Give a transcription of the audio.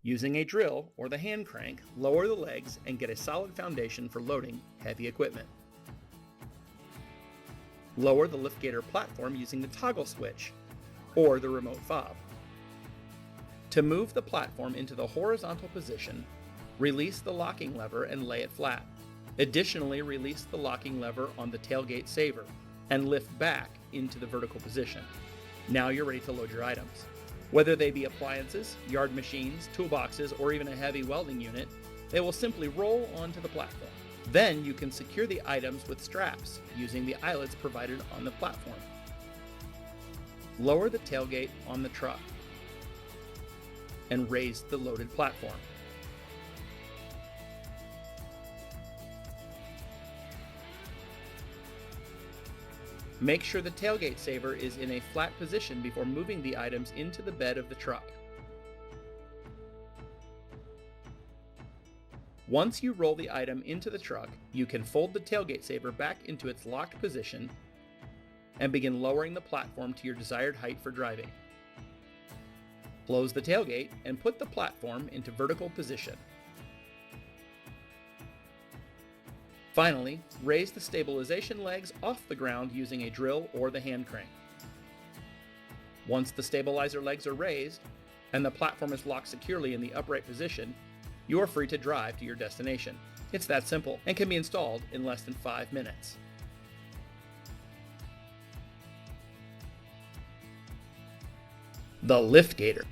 Using a drill or the hand crank, lower the legs and get a solid foundation for loading heavy equipment. Lower the Liftgator platform using the toggle switch or the remote fob. To move the platform into the horizontal position, release the locking lever and lay it flat. Additionally, release the locking lever on the tailgate saver and lift back into the vertical position. Now you're ready to load your items. Whether they be appliances, yard machines, toolboxes, or even a heavy welding unit, they will simply roll onto the platform. Then you can secure the items with straps using the eyelets provided on the platform. Lower the tailgate on the truck and raise the loaded platform. Make sure the tailgate saver is in a flat position before moving the items into the bed of the truck. Once you roll the item into the truck, you can fold the tailgate saver back into its locked position and begin lowering the platform to your desired height for driving. Close the tailgate and put the platform into vertical position. Finally, raise the stabilization legs off the ground using a drill or the hand crank. Once the stabilizer legs are raised and the platform is locked securely in the upright position, you are free to drive to your destination. It's that simple and can be installed in less than 5 minutes. The Liftgator.